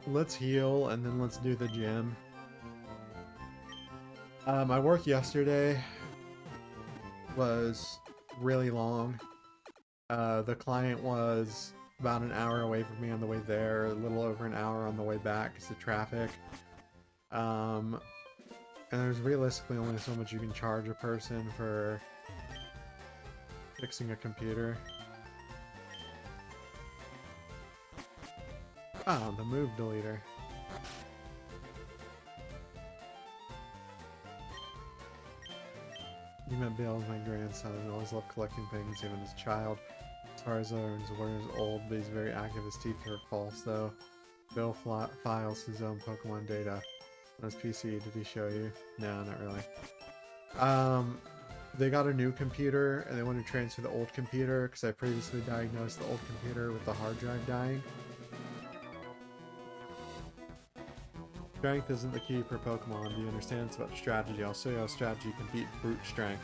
let's heal and then let's do the gym. My work yesterday was really long. The client was about an hour away from me on the way there, a little over an hour on the way back because of traffic. And there's realistically only so much you can charge a person for fixing a computer. Oh, the move deleter. You met Bill, my grandson, and always loved collecting things even as a child. As far as others, Warner is old, but he's very active. His teeth are false, though. Bill files his own Pokemon data on his PC. Did he show you? No, not really. They got a new computer, and they want to transfer the old computer, because I previously diagnosed the old computer with the hard drive dying. Strength isn't the key for Pokemon. Do you understand? It's about strategy. I'll show you how strategy can beat brute strength.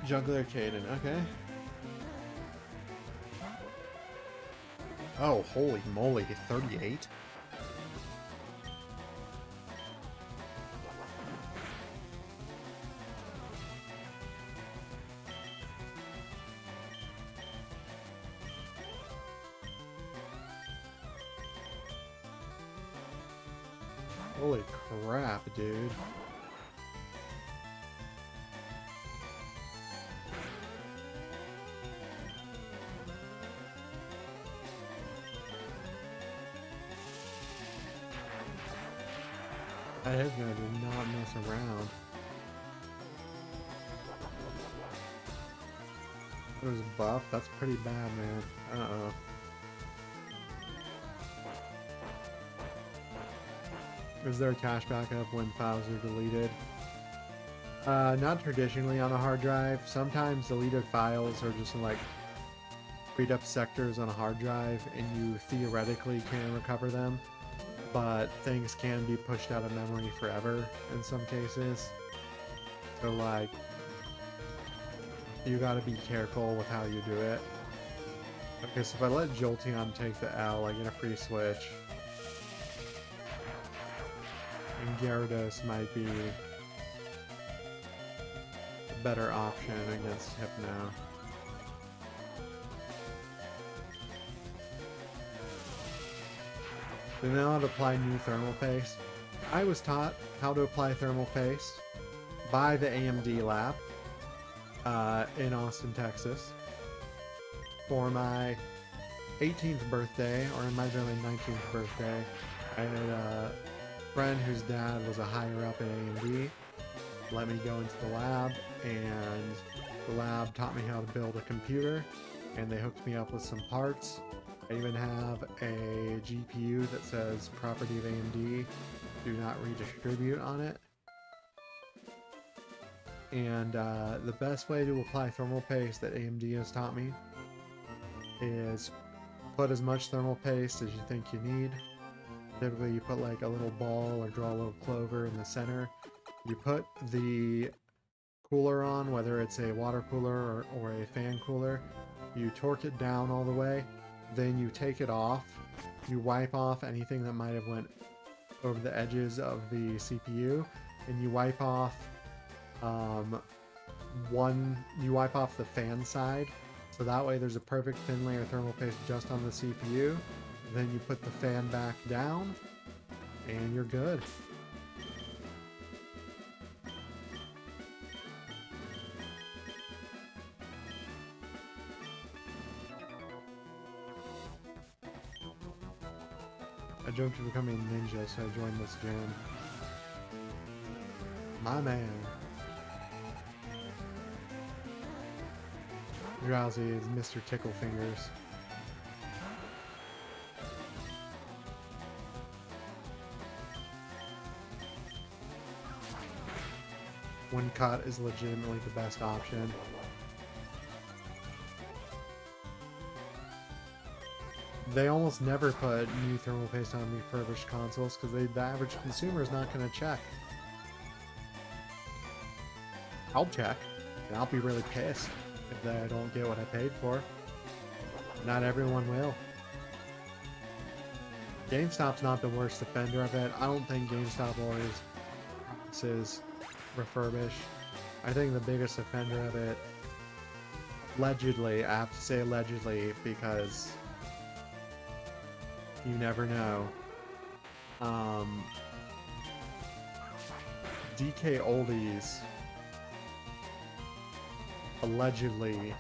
Juggler Caden, okay. Oh, holy moly, 38? Holy crap, dude. That head's gonna do not mess around. It was buff? That's pretty bad, man. Uh-oh. Is there a cache backup when files are deleted? Not traditionally on a hard drive. Sometimes deleted files are just in, like, freed up sectors on a hard drive, and you theoretically can recover them. But things can be pushed out of memory forever in some cases. So, like, you gotta be careful with how you do it. Okay, so if I let Jolteon take the L, I get a free switch. And Gyarados might be a better option against Hypno. They know how to apply new thermal paste. I was taught how to apply thermal paste by the AMD lab in Austin, Texas for my 18th birthday, or it might have been my 19th birthday. I had a friend whose dad was a higher up at AMD let me go into the lab, and the lab taught me how to build a computer, and they hooked me up with some parts. I even have a GPU that says property of AMD, do not redistribute on it. And the best way to apply thermal paste that AMD has taught me is put as much thermal paste as you think you need. Typically you put like a little ball or draw a little clover in the center. You put the cooler on, whether it's a water cooler or a fan cooler. You torque it down all the way. Then you take it off. You wipe off anything that might have went over the edges of the CPU. And you wipe off you wipe off the fan side. So that way there's a perfect thin layer of thermal paste just on the CPU. Then you put the fan back down and you're good. I dreamt of becoming a ninja, so I joined this gym. My man. Drowsy is Mr. Tickle Fingers. When cut is legitimately the best option. They almost never put new thermal paste on refurbished consoles because the average consumer is not going to check. I'll check, and I'll be really pissed if I don't get what I paid for. Not everyone will. GameStop's not the worst offender of it. I don't think GameStop always promises refurbish. I think the biggest offender of it, allegedly, I have to say allegedly because you never know. DK Oldies allegedly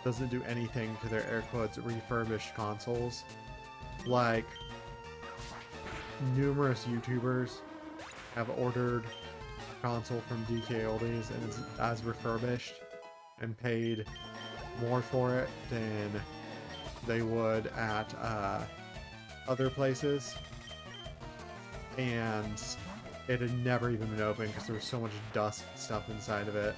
doesn't do anything to their air quotes refurbished consoles. Like, numerous YouTubers have ordered a console from DK Oldies and it's as refurbished and paid more for it than they would at other places, and it had never even been opened because there was so much dust and stuff inside of it.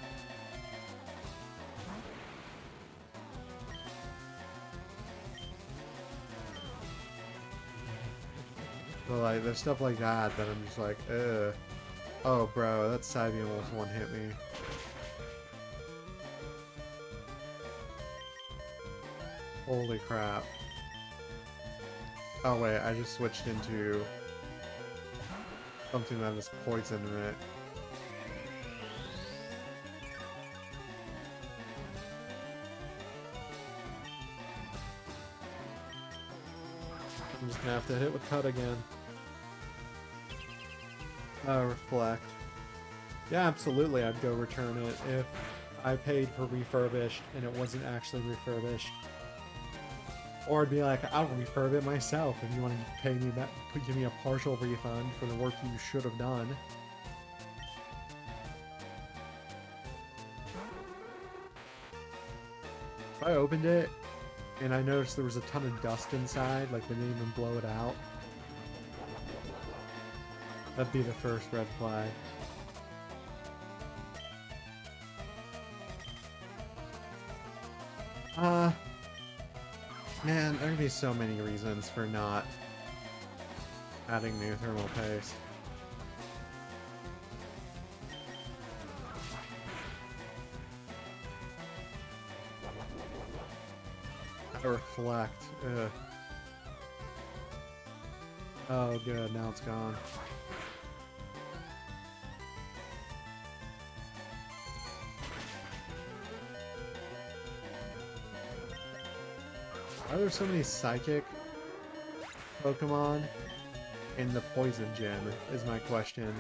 So like, there's stuff like that that I'm just like, ugh. Oh bro, that side view almost one hit me. Holy crap. Oh wait, I just switched into something that has poison in it. I'm just gonna have to hit with cut again. Reflect. Yeah, absolutely, I'd go return it if I paid for refurbished and it wasn't actually refurbished. Or I'd be like, I'll refurb it myself if you want to pay me that, give me a partial refund for the work you should have done. If I opened it and I noticed there was a ton of dust inside, like they didn't even blow it out, that'd be the first red flag. Man, there'd be so many reasons for not adding new thermal paste. I reflect. Ugh. Oh good, now it's gone. Why are there so many psychic Pokemon in the poison gym is my question.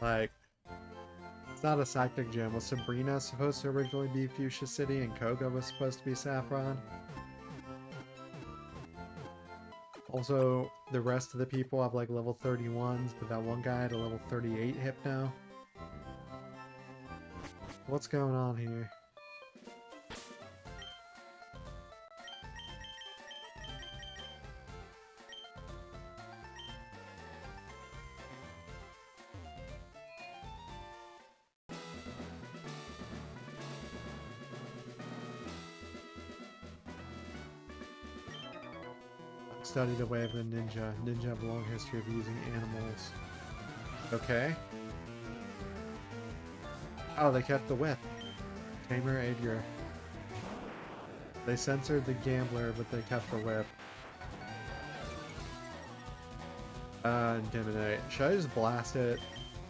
Like, it's not a psychic gym. Was Sabrina supposed to originally be Fuchsia City and Koga was supposed to be Saffron? Also, the rest of the people have like level 31s, but that one guy had a level 38 Hypno. What's going on here? Study the way of the ninja. Ninja have a long history of using animals. Okay. Oh, they kept the whip. Tamer Adger. They censored the gambler, but they kept the whip. Intimidate. Should I just blast it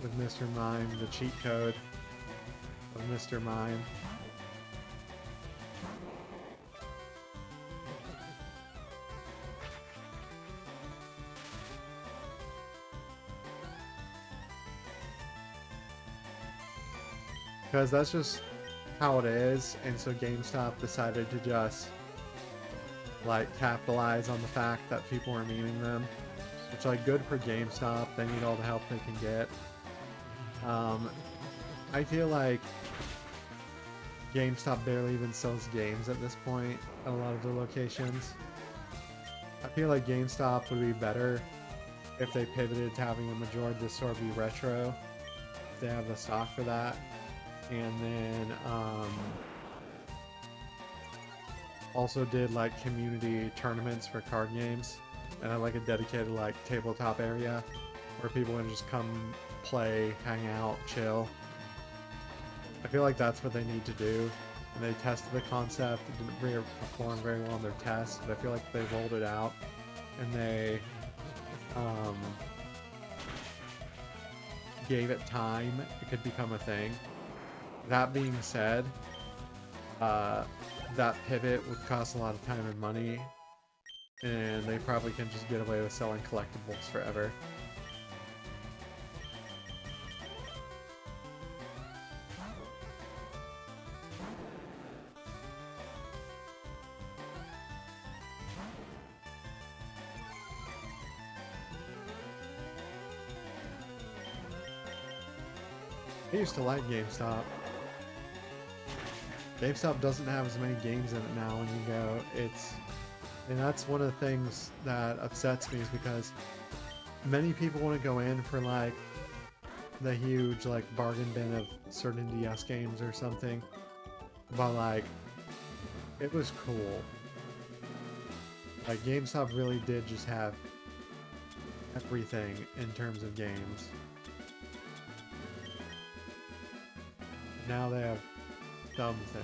with Mr. Mime, the cheat code of Mr. Mime? Because that's just how it is, and so GameStop decided to just like capitalize on the fact that people are memeing them, which, like, good for GameStop. They need all the help they can get. I feel like GameStop barely even sells games at this point at a lot of the locations. I feel like GameStop would be better if they pivoted to having a majority of the store be retro, if they have the stock for that. And then also did like community tournaments for card games, and had like a dedicated like tabletop area where people can just come play, hang out, chill. I feel like that's what they need to do. And they tested the concept. It didn't really perform very well in their tests, but I feel like they rolled it out and they gave it time. It could become a thing. That being said, that pivot would cost a lot of time and money, and they probably can just get away with selling collectibles forever. I used to like GameStop. GameStop doesn't have as many games in it now when you go. And that's one of the things that upsets me, is because many people want to go in for like the huge like bargain bin of certain DS games or something, but like it was cool. Like GameStop really did just have everything in terms of games. Now they have dumb things.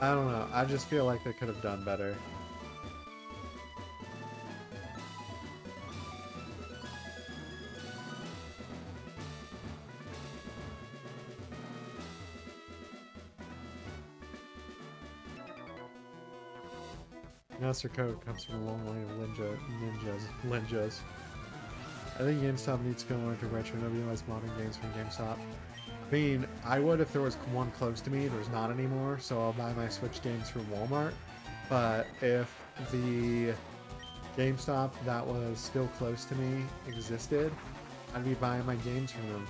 I don't know. I just feel like they could have done better. Master Code comes from a long line of ninjas. I think GameStop needs to go into retro and realize modern games from GameStop. I mean, I would if there was one close to me. There's not anymore, so I'll buy my Switch games from Walmart. But if the GameStop that was still close to me existed, I'd be buying my games from them.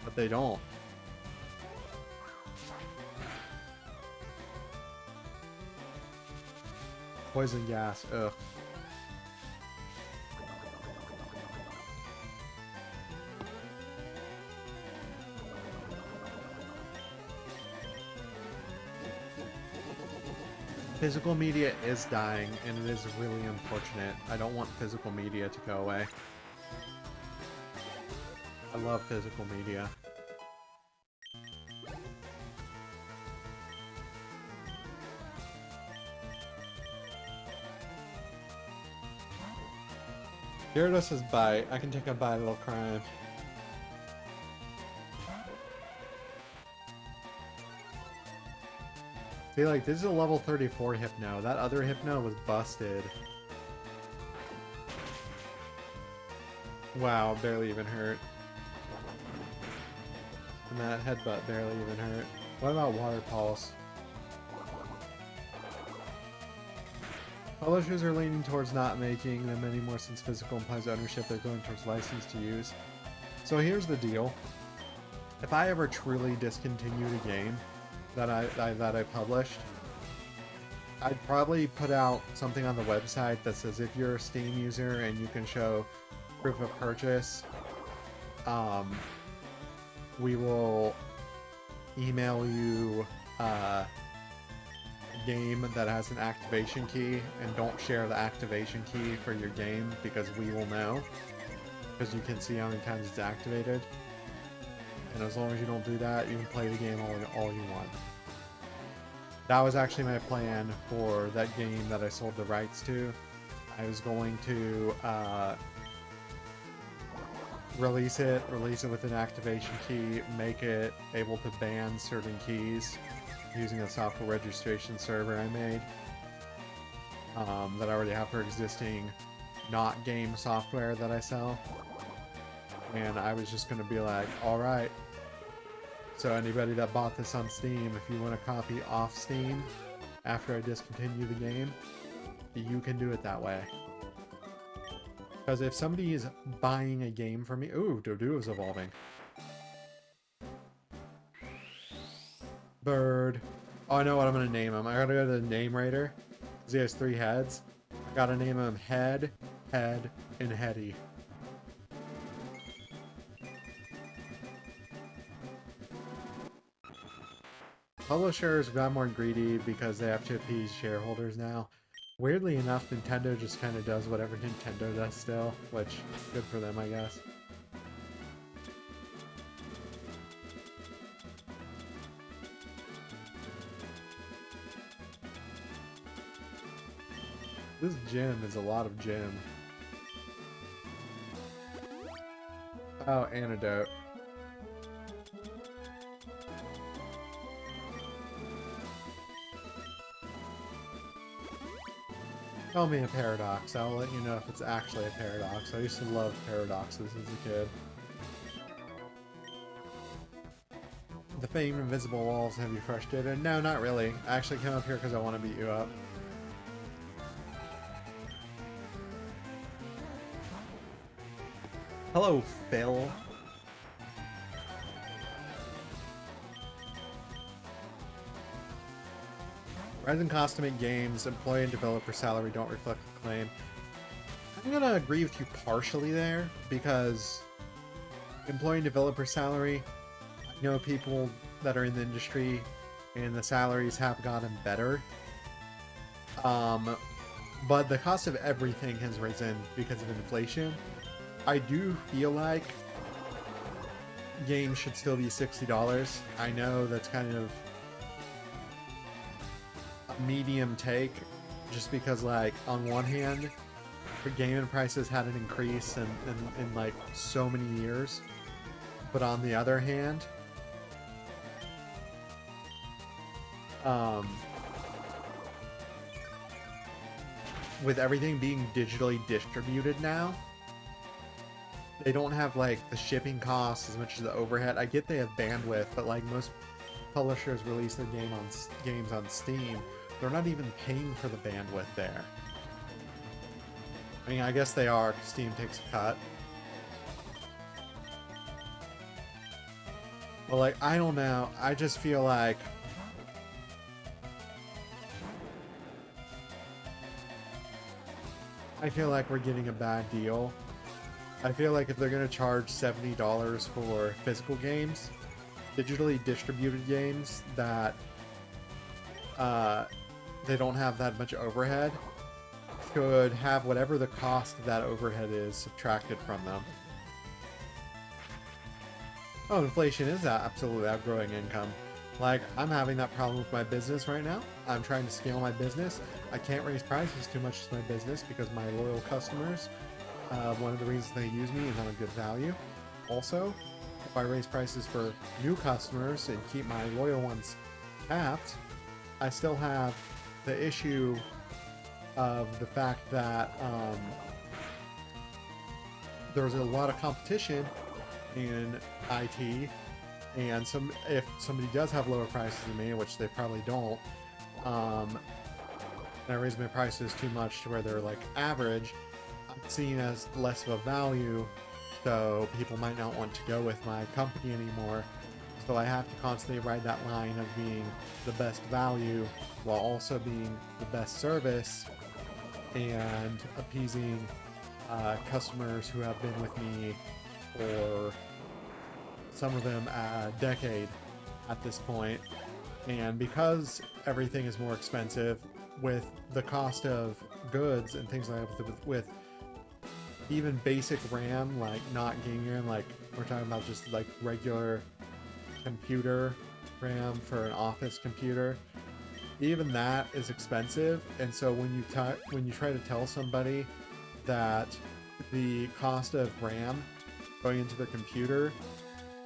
But they don't. Poison gas, ugh. Physical media is dying, and it is really unfortunate. I don't want physical media to go away. I love physical media. Gyarados says bite. I can take a bite, little crime. See, like, this is a level 34 Hypno. That other Hypno was busted. Wow, barely even hurt. And that headbutt barely even hurt. What about Water Pulse? Publishers are leaning towards not making them anymore since physical implies ownership. They're going towards license to use. So here's the deal. If I ever truly discontinued a game that I published, I'd probably put out something on the website that says if you're a Steam user and you can show proof of purchase, we will email you a game that has an activation key, and don't share the activation key for your game because we will know, because you can see how many times it's activated. And as long as you don't do that, you can play the game all you want. That was actually my plan for that game that I sold the rights to. I was going to release it with an activation key, make it able to ban certain keys using a software registration server I made that I already have for existing not game software that I sell. And I was just going to be like, alright, so anybody that bought this on Steam, if you want a copy off Steam after I discontinue the game, you can do it that way. Because if somebody is buying a game from me... Ooh, Doduo is evolving. Bird. Oh, I know what I'm going to name him. I gotta go to the name raider, because he has 3 heads. I gotta name him Head, Head, and Heady. Publishers got more greedy because they have to appease shareholders now. Weirdly enough, Nintendo just kind of does whatever Nintendo does still, which, good for them, I guess. This gym is a lot of gym. Oh, antidote. Tell me a paradox. I'll let you know if it's actually a paradox. I used to love paradoxes as a kid. The famed invisible walls have you frustrated? No, not really. I actually came up here because I want to beat you up. Hello, Phil. Rising cost to make games, employee and developer salary don't reflect the claim. I'm gonna agree with you partially there, because employee and developer salary, I know people that are in the industry and the salaries have gotten better. But the cost of everything has risen because of inflation. I do feel like games should still be $60. I know that's kind of a medium take, just because, like, on one hand, the gaming prices hadn't increased in like so many years, but on the other hand, with everything being digitally distributed now, they don't have, like, the shipping costs as much as the overhead. I get they have bandwidth, but, like, most publishers release their games on Steam. They're not even paying for the bandwidth there. I mean, I guess they are, 'cause Steam takes a cut. But, like, I don't know. I just feel like we're getting a bad deal. I feel like if they're going to charge $70 for physical games, digitally distributed games that they don't have that much overhead should have whatever the cost of that overhead is subtracted from them. Oh, inflation is absolutely outgrowing income. Like, I'm having that problem with my business right now. I'm trying to scale my business. I can't raise prices too much to my business because my loyal customers, one of the reasons they use me is I'm a good value. Also, if I raise prices for new customers and keep my loyal ones capped, I still have the issue of the fact that there's a lot of competition in IT, and if somebody does have lower prices than me, which they probably don't, and I raise my prices too much to where they're, like, average, I'm seen as less of a value, so people might not want to go with my company anymore. So I have to constantly ride that line of being the best value while also being the best service and appeasing customers who have been with me for, some of them, a decade at this point. And because everything is more expensive, with the cost of goods and things like that, with even basic RAM, like not gaming RAM, like we're talking about just like regular computer RAM for an office computer, even that is expensive. And so when you try to tell somebody that the cost of RAM going into their computer,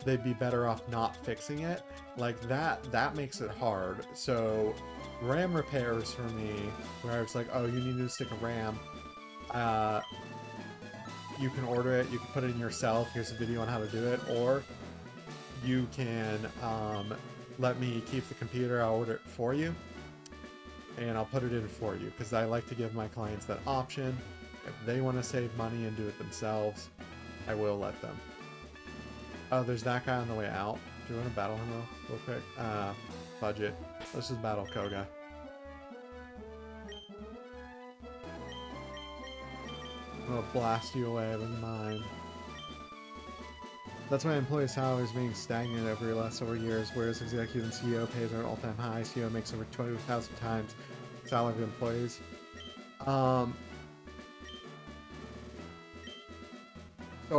they'd be better off not fixing it, like that makes it hard. So RAM repairs for me, where it's like, oh, you need to stick a RAM, you can order it, you can put it in yourself, here's a video on how to do it, or you can let me keep the computer, I'll order it for you, and I'll put it in for you, because I like to give my clients that option. If they want to save money and do it themselves, I will let them. Oh, there's that guy on the way out. Do you want to battle him real quick? Budget. Let's just battle Koga. I'm gonna blast you away with mine. That's why employee salaries being stagnant over years, whereas executive and CEO pays are an all-time high. CEO makes over 20,000 times salary of employees. So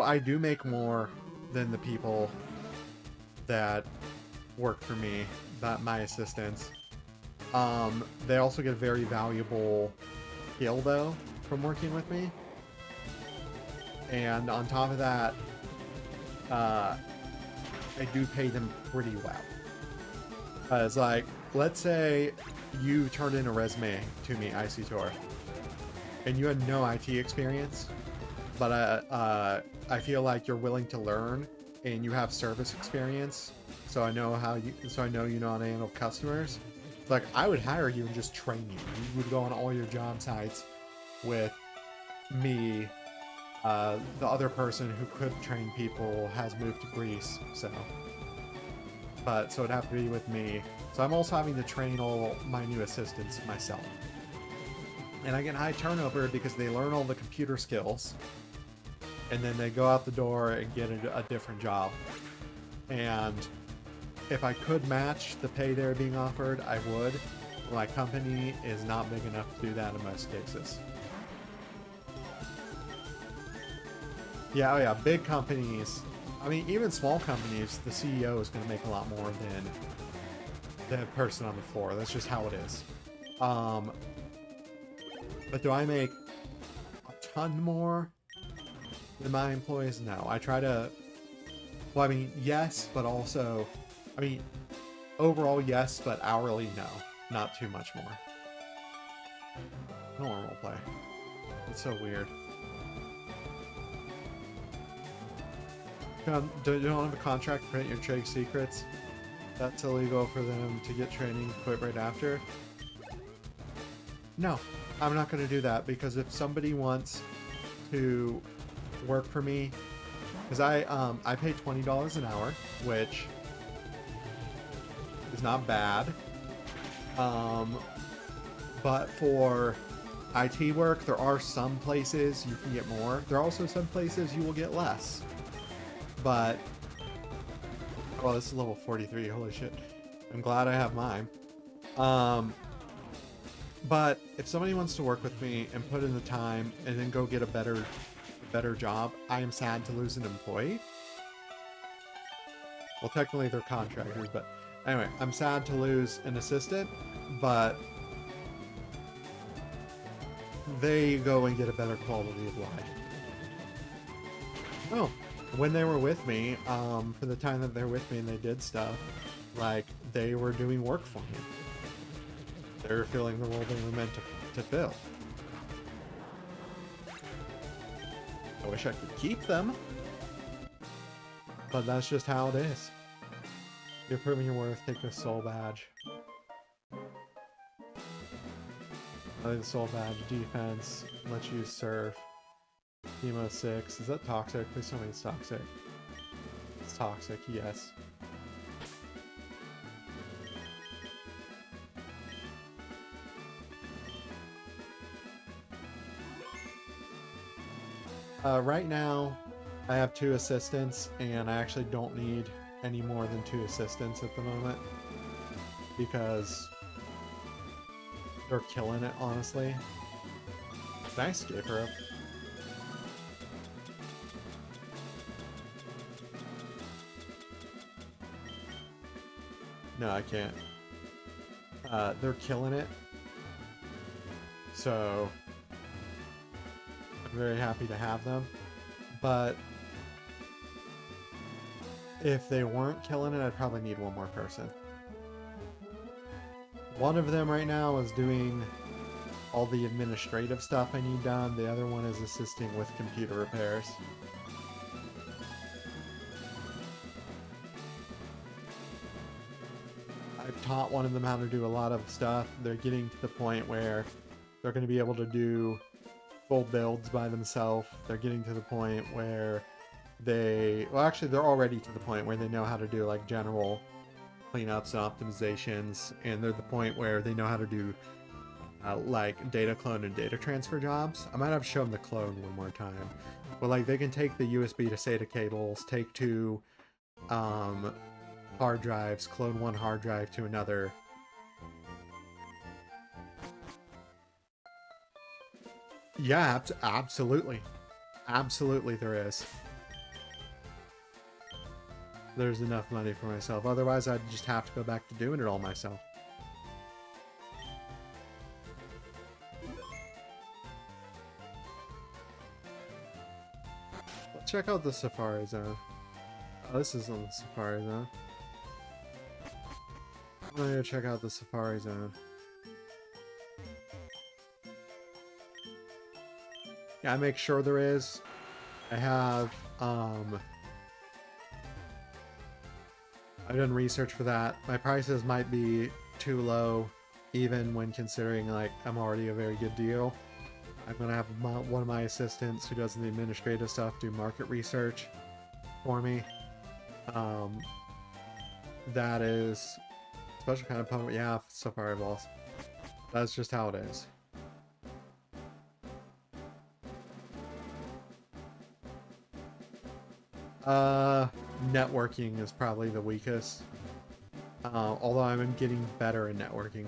I do make more than the people that work for me, my assistants. They also get a very valuable skill though from working with me. And on top of that, I do pay them pretty well. It's like, let's say you turned in a resume to me, IC Tour, and you had no IT experience, but I feel like you're willing to learn and you have service experience, so I know you know how to handle customers. It's like, I would hire you and just train you. You would go on all your job sites with me. The other person who could train people has moved to Greece, so it'd have to be with me. So I'm also having to train all my new assistants myself. And I get high turnover because they learn all the computer skills, and then they go out the door and get a different job. And if I could match the pay they're being offered, I would. My company is not big enough to do that in most cases. Yeah, oh yeah, big companies. I mean, even small companies, the CEO is going to make a lot more than the person on the floor. That's just how it is. But do I make a ton more than my employees? No. I try to... Well, I mean, yes, but also... I mean, overall, yes, but hourly, no. Not too much more. I don't want to roleplay. It's so weird. Do you don't have a contract to print your trade secrets? That's illegal for them to get training quit right after. No, I'm not going to do that, because if somebody wants to work for me, because I pay $20 an hour, which is not bad. But for IT work, there are some places you can get more. There are also some places you will get less. But, well, this is level 43, holy shit. I'm glad I have mine. But if somebody wants to work with me and put in the time and then go get a better job, I am sad to lose an employee. Well, technically they're contractors, but anyway, I'm sad to lose an assistant, but they go and get a better quality of life. Oh. When they were with me, for the time that they're with me and they did stuff, like, they were doing work for me. They were filling the role they were meant to fill. I wish I could keep them, but that's just how it is. You're proving your worth, take the soul badge. I think the soul badge, defense, let you serve. Emo 6. Is that toxic? Please tell me it's toxic. It's toxic, yes. Right now, I have 2 assistants, and I actually don't need any more than 2 assistants at the moment, because they're killing it, honestly. Can I escape her up? No, I can't. They're killing it. So, I'm very happy to have them. But if they weren't killing it, I'd probably need one more person. One of them right now is doing all the administrative stuff I need done. The other one is assisting with computer repairs. I've taught one of them how to do a lot of stuff. They're getting to the point where they're going to be able to do full builds by themselves. They're getting to the point where well, actually, they're already to the point where they know how to do, like, general cleanups and optimizations, and they're at the point where they know how to do like data clone and data transfer jobs. I might have to show them the clone one more time. But like they can take the USB to SATA cables, take two hard drives, clone one hard drive to another. Yeah, absolutely. Absolutely there is. There's enough money for myself. Otherwise, I'd just have to go back to doing it all myself. Let's check out the Safari Zone. Oh, this is on the Safari Zone. I'm gonna go check out the Safari Zone. Yeah, I make sure there is. I have, I've done research for that. My prices might be too low, even when considering like I'm already a very good deal. I'm gonna have one of my assistants who does the administrative stuff do market research for me. That is special kind of Pokemon. Yeah, Safari Balls. That's just how it is. Networking is probably the weakest. Although I'm getting better in networking.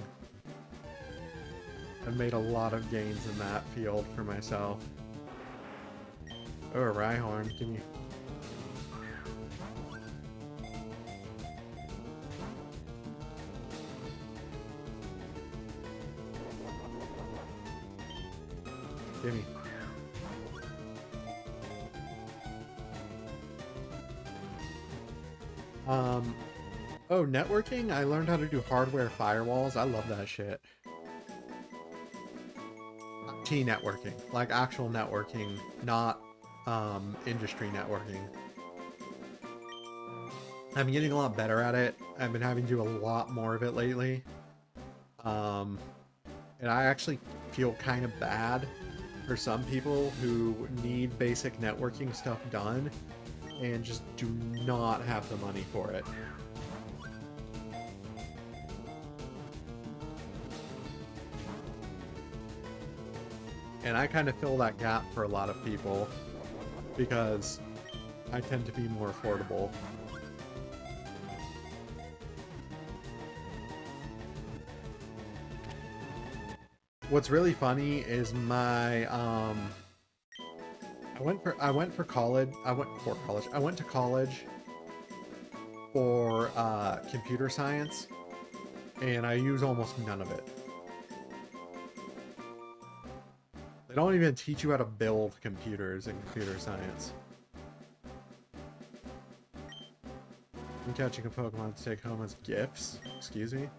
I've made a lot of gains in that field for myself. Oh, a Rhyhorn, give me... Gimme. Oh, networking? I learned how to do hardware firewalls. I love that shit. T networking, like actual networking, not industry networking. I'm getting a lot better at it. I've been having to do a lot more of it lately. And I actually feel kind of bad for some people who need basic networking stuff done and just do not have the money for it. And I kind of fill that gap for a lot of people because I tend to be more affordable. What's really funny is my I went to college for computer science, and I use almost none of it. They don't even teach you how to build computers in computer science. I'm catching a Pokemon to take home as gifts. Excuse me.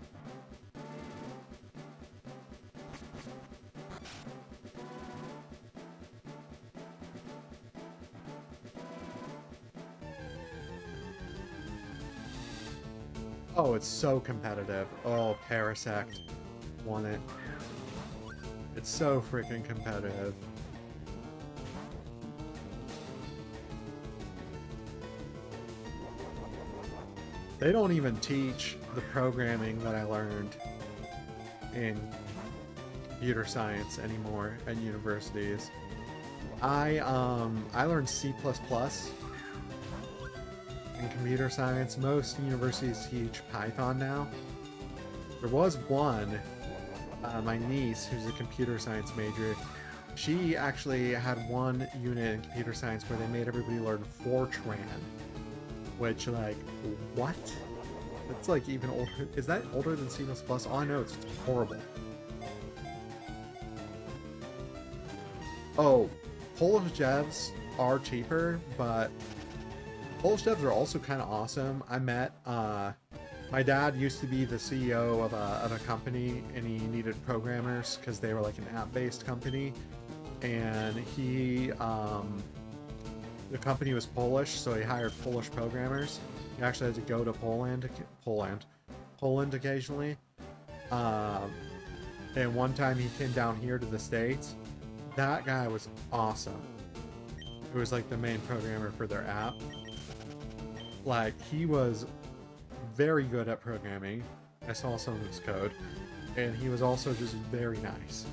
Oh, it's so competitive. Oh, Parasect won it. It's so freaking competitive. They don't even teach the programming that I learned in computer science anymore at universities. I learned C++ in computer science. Most universities teach Python now. There was one, my niece, who's a computer science major, she actually had one unit in computer science where they made everybody learn Fortran. Which, like, what? That's like even older. Is that older than C++? All I know it's horrible. Oh, Polish devs are cheaper, but Polish devs are also kind of awesome. I met, my dad used to be the CEO of a company, and he needed programmers because they were like an app-based company. And he, the company was Polish, so he hired Polish programmers. He actually had to go to Poland occasionally. And one time he came down here to the States. That guy was awesome. It was like the main programmer for their app. Like, he was very good at programming. I saw some of his code. And he was also just very nice.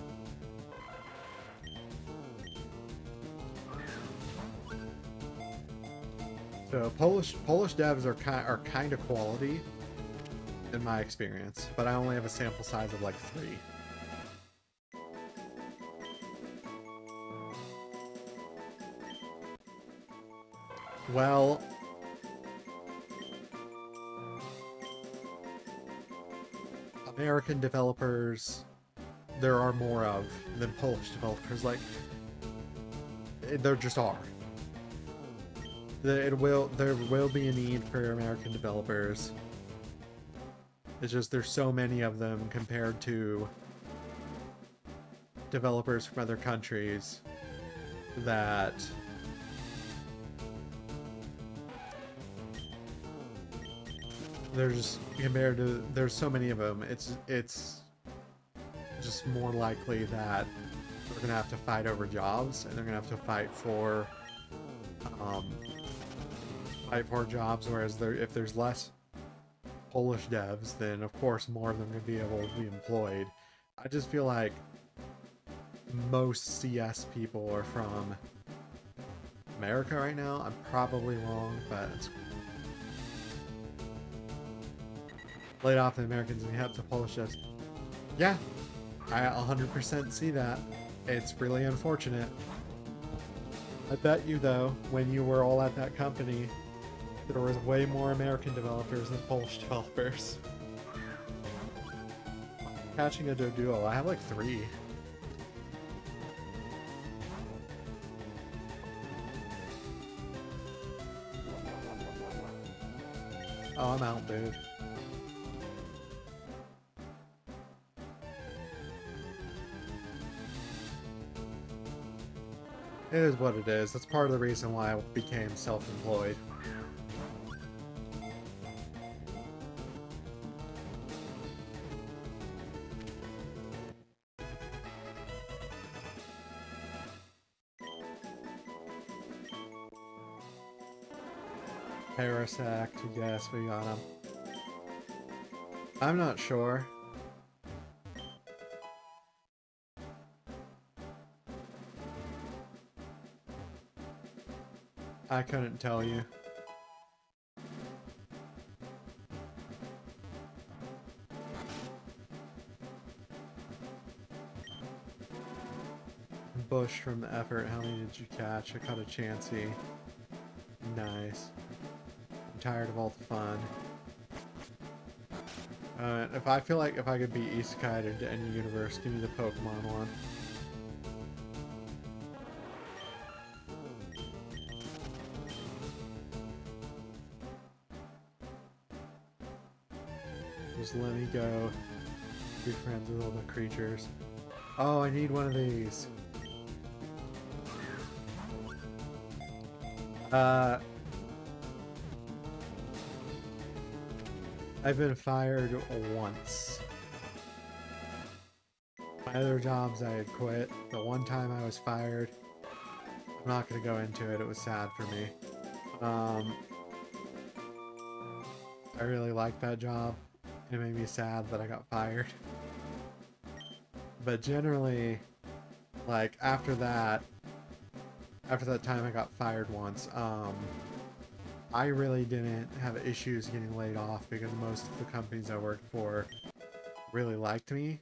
So Polish devs are kind of quality in my experience, but I only have a sample size of like 3. Well, American developers there are more of than Polish developers. Like, there just are. There will be a need for American developers. It's just there's so many of them compared to developers from other countries that there's so many of them. It's just more likely that they're gonna have to fight over jobs, and they're gonna have to fight for jobs. Whereas if there's less Polish devs, then of course more of them are gonna be able to be employed. I just feel like most CS people are from America right now. I'm probably wrong, but it's laid off the Americans and we have the Polish devs. Yeah, I 100% see that. It's really unfortunate. I bet you though, when you were all at that company, there was way more American developers than Polish developers. Catching a Doduo, I have like 3. Oh, I'm out, dude. It is what it is. That's part of the reason why I became self-employed. Parasect, yes, we got him. I'm not sure. I couldn't tell you. Bush from the effort. How many did you catch? I caught a Chansey. Nice. I'm tired of all the fun. If I feel like if I could be isekai into any universe, give me the Pokemon one. Just let me go. Be friends with all the creatures. Oh, I need one of these. I've been fired once. My other jobs I had quit. The one time I was fired, I'm not gonna go into it, it was sad for me. I really liked that job. It made me sad that I got fired. But generally, like, after that time I got fired once, I really didn't have issues getting laid off because most of the companies I worked for really liked me.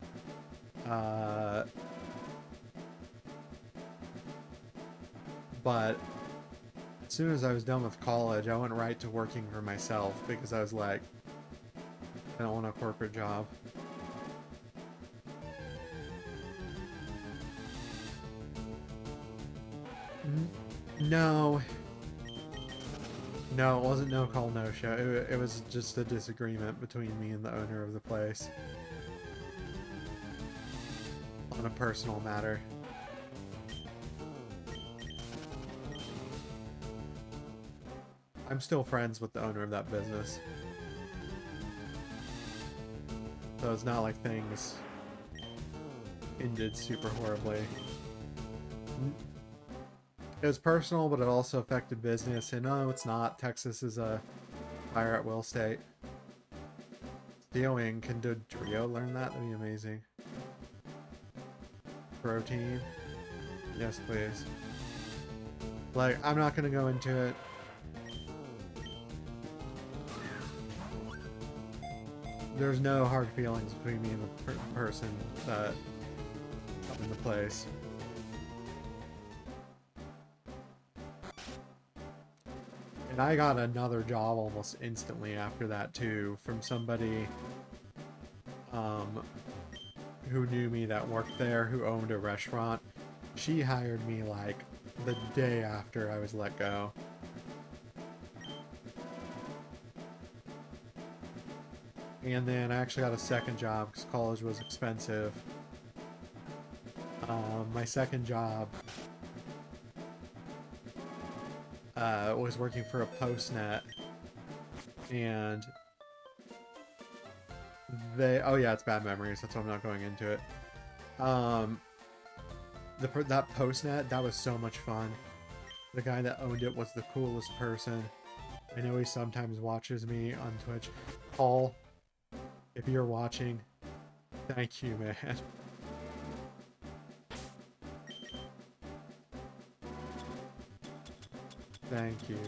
But as soon as I was done with college, I went right to working for myself because I was like, I don't want a corporate job. No. No, it wasn't no call, no show. It was just a disagreement between me and the owner of the place. On a personal matter. I'm still friends with the owner of that business. So it's not like things ended super horribly. It was personal, but it also affected business. And no, it's not. Texas is a fire at will state. Theoing, can Dodrio learn that? That'd be amazing. Protein. Yes, please. Like, I'm not gonna go into it. There's no hard feelings between me and the person that come into place. And I got another job almost instantly after that too, from somebody who knew me that worked there, who owned a restaurant. She hired me like the day after I was let go. And then I actually got a second job because college was expensive. My second job was working for a postnet, and oh yeah, it's bad memories, that's why I'm not going into it. That postnet, that was so much fun. The guy that owned it was the coolest person. I know he sometimes watches me on Twitch. Paul, if you're watching, thank you, man. Thank you.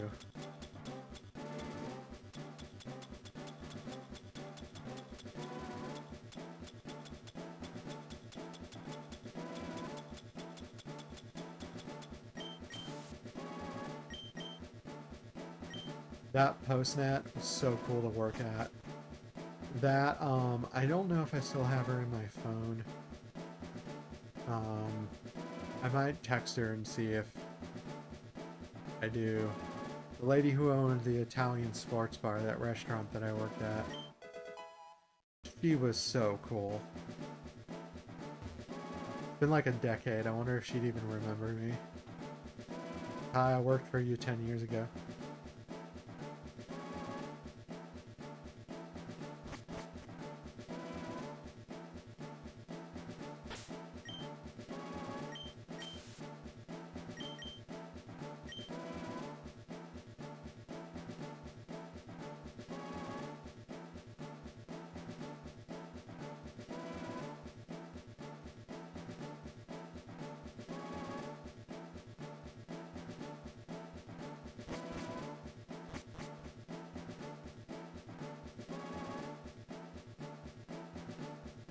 That postnet was so cool to work at. That, I don't know if I still have her in my phone. I might text her and see if I do. The lady who owned the Italian sports bar, that restaurant that I worked at, she was so cool. It's been like a decade. I wonder if she'd even remember me. Hi, I worked for you 10 years ago.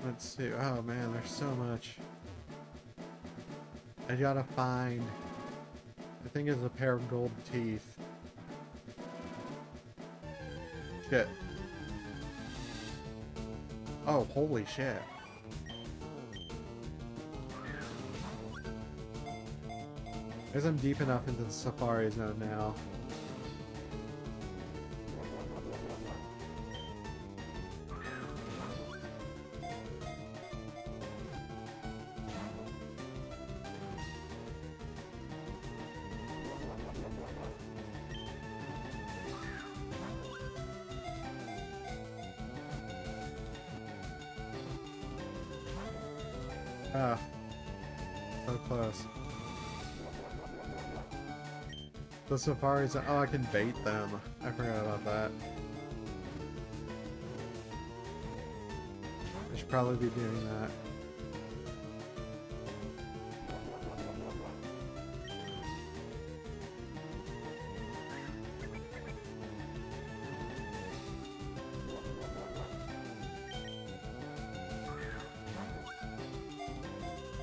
Let's see. Oh man, there's so much. I gotta find, I think it's a pair of gold teeth. Shit. Oh, holy shit. I guess I'm deep enough into the safari zone now. Ah, so close. The safaris, oh, I can bait them. I forgot about that. I should probably be doing that.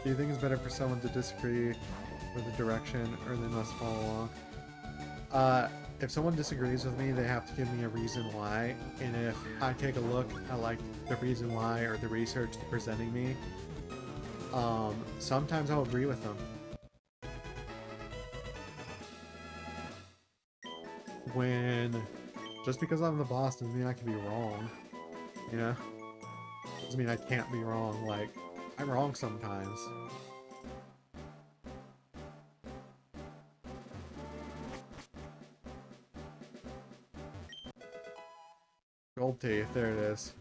Do you think it's better for someone to disagree with the direction, or they must follow along? If someone disagrees with me, they have to give me a reason why, and if I take a look at like the reason why or the research they're presenting me, sometimes I'll agree with them. Just because I'm the boss doesn't mean I can be wrong, you know? Doesn't mean I can't be wrong, like, I'm wrong sometimes. Gold teeth, there it is.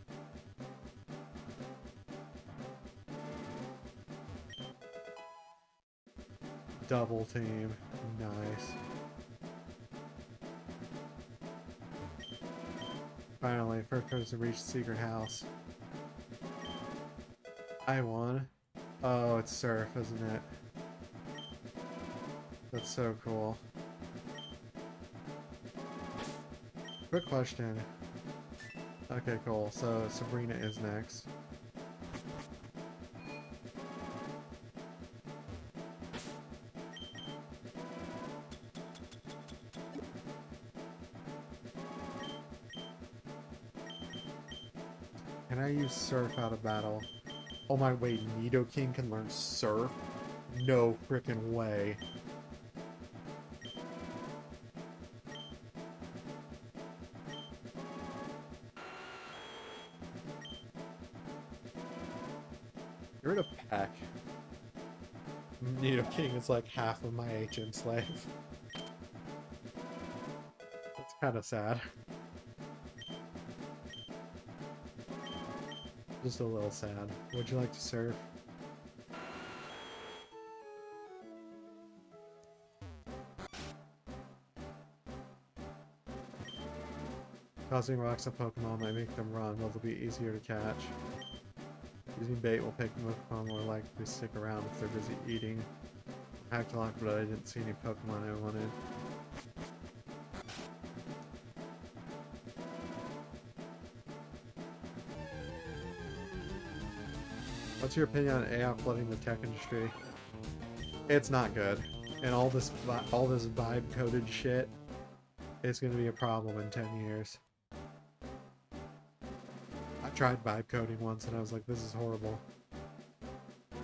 Double team, nice. Finally, first person to reach the secret house. I won. Oh, it's surf, isn't it? That's so cool. Quick question. Okay, cool. So Sabrina is next. Can I use surf out of battle? Oh my, wait, Nidoking can learn surf? No frickin' way. You're in a pack. Nidoking is like half of my HM slave. That's kind of sad. Just a little sad. Would you like to surf? Tossing rocks at Pokemon might make them run, but they'll be easier to catch. Using bait will make Pokemon more likely to stick around if they're busy eating. I hacked a lot, but I didn't see any Pokemon I wanted. What's your opinion on AI flooding the tech industry? It's not good, and all this vibe coded shit is going to be a problem in 10 years. I tried vibe coding once, and I was like, "This is horrible." It's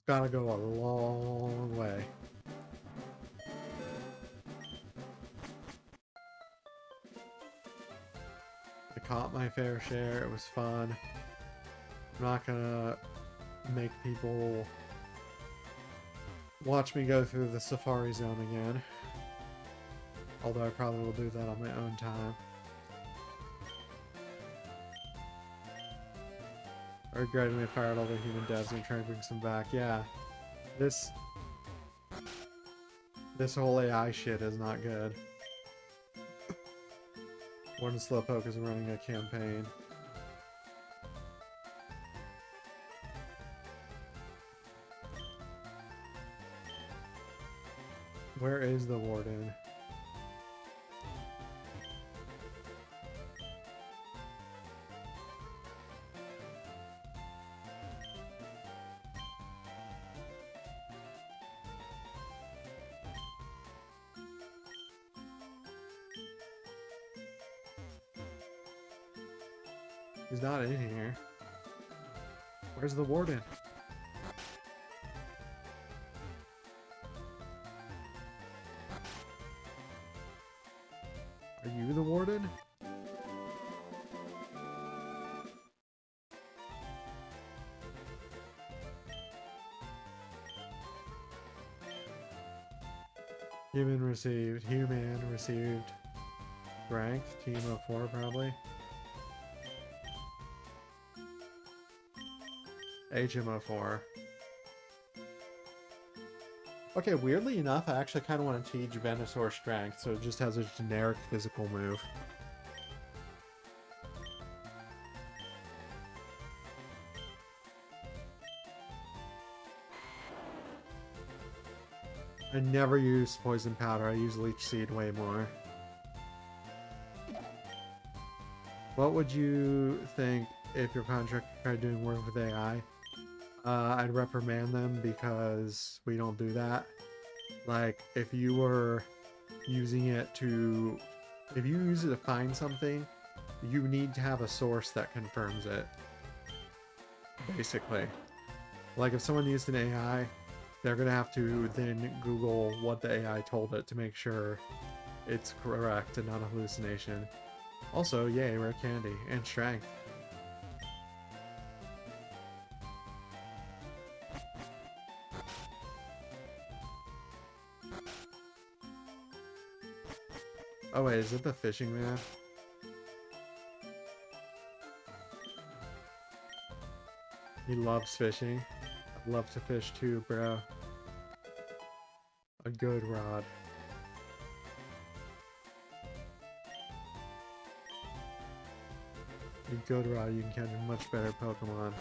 gotta go a long way. I caught my fair share. It was fun. I'm not gonna make people watch me go through the Safari Zone again. Although I probably will do that on my own time. I regretted we fired all the human devs and trying to bring some back. Yeah. This whole AI shit is not good. One Slowpoke is running a campaign. Where is the warden? He's not in here. Where's the warden? Are you the warden? Human received strength, team of 4 probably. HMO4. Okay, weirdly enough, I actually kind of want to teach Venusaur strength, so it just has a generic physical move. I never use poison powder, I use leech seed way more. What would you think if your contractor tried doing work with AI? I'd reprimand them because we don't do that. Like, if you were using it to... If you use it to find something, you need to have a source that confirms it. Basically. Like, if someone used an AI, they're gonna have to then Google what the AI told it to make sure it's correct and not a hallucination. Also, yay, rare candy. And strength. Oh wait, is it the fishing man? He loves fishing. I'd love to fish too, bro. A good rod. In Godora, you can catch a much better Pokemon.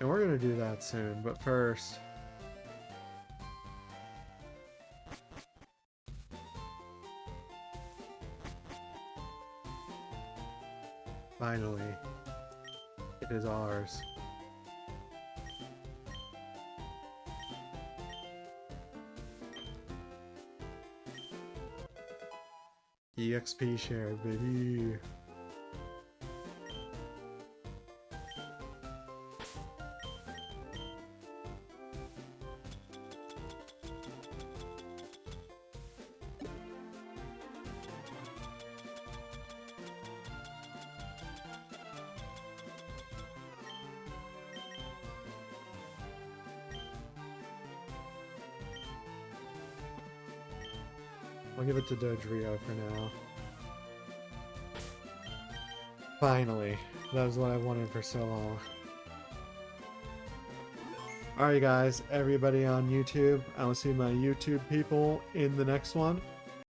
And we're gonna do that soon, but first... Finally, it is ours. EXP share, baby. I'll give it to Dodrio for now. Finally. That was what I wanted for so long. Alright guys, everybody on YouTube, I will see my YouTube people in the next one.